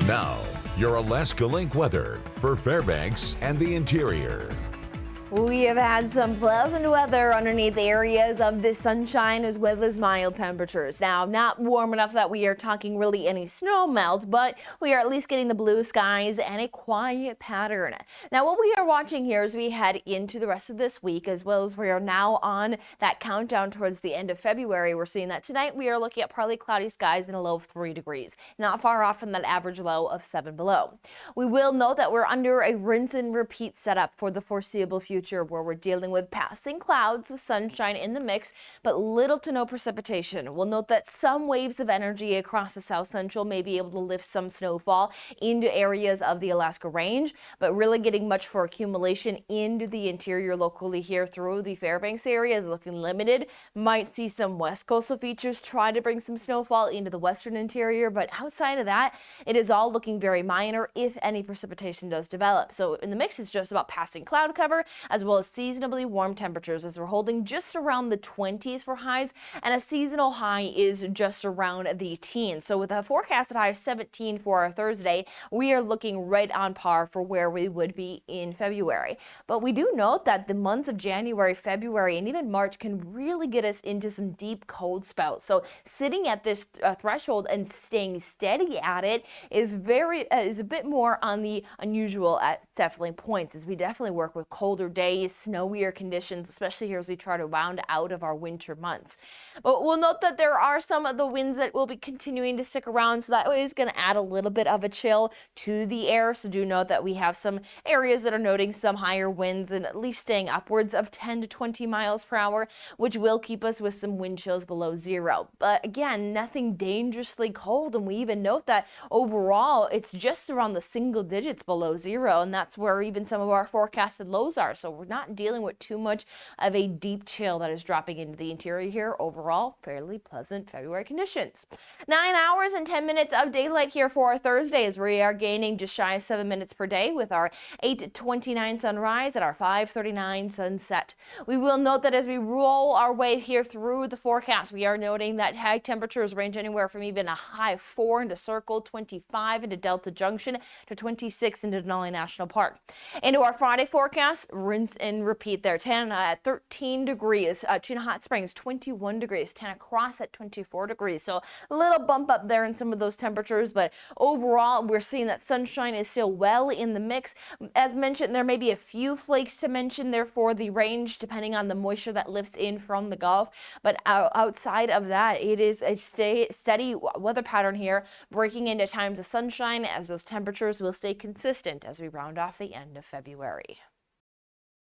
Now, your Alaska Link weather for Fairbanks and the interior. We have had some pleasant weather underneath areas of the sunshine as well as mild temperatures. Now, not warm enough that we are talking really any snow melt, but we are at least getting the blue skies and a quiet pattern. Now, what we are watching here as we head into the rest of this week, as well as we are now on that countdown towards the end of February, we're seeing that tonight we are looking at partly cloudy skies and a low of 3 degrees, not far off from that average low of 7 below. We will note that we're under a rinse and repeat setup for the foreseeable future, where we're dealing with passing clouds with sunshine in the mix, but little to no precipitation. We'll note that some waves of energy across the south central may be able to lift some snowfall into areas of the Alaska Range, but really getting much for accumulation into the interior locally here through the Fairbanks area is looking limited. Might see some west coastal features try to bring some snowfall into the western interior, but outside of that, it is all looking very minor if any precipitation does develop. So in the mix, it's just about passing cloud cover as well as seasonably warm temperatures, as we're holding just around the 20s for highs, and a seasonal high is just around the teens. So with a forecasted high of 17 for our Thursday, we are looking right on par for where we would be in February. But we do note that the months of January, February, and even March can really get us into some deep cold spells. So sitting at this threshold and staying steady at it is a bit more on the unusual at definitely points, as we definitely work with colder days, snowier conditions, especially here as we try to round out of our winter months. But we'll note that there are some of the winds that will be continuing to stick around, so that is going to add a little bit of a chill to the air. So do note that we have some areas that are noting some higher winds and at least staying upwards of 10 to 20 miles per hour, which will keep us with some wind chills below zero. But again, nothing dangerously cold, and we even note that overall it's just around the single digits below zero, and that's where even some of our forecasted lows are. So we're not dealing with too much of a deep chill that is dropping into the interior here. Overall, fairly pleasant February conditions. 9 hours and 10 minutes of daylight here for our Thursday, as we are gaining just shy of 7 minutes per day with our 8:29 sunrise and our 5:39 sunset. We will note that as we roll our way here through the forecast, we are noting that high temperatures range anywhere from even a high of 4 into Circle, 25 into Delta Junction, to 26 into Denali National Park. Into our Friday forecast, rinse and repeat there. 10 at 13 degrees, Tuna Hot Springs 21 degrees, Tana Cross at 24 degrees. So a little bump up there in some of those temperatures, but overall we're seeing that sunshine is still well in the mix. As mentioned, there may be a few flakes to mention there for the range depending on the moisture that lifts in from the Gulf, but outside of that, it is a steady weather pattern here, breaking into times of sunshine as those temperatures will stay consistent as we round off the end of February.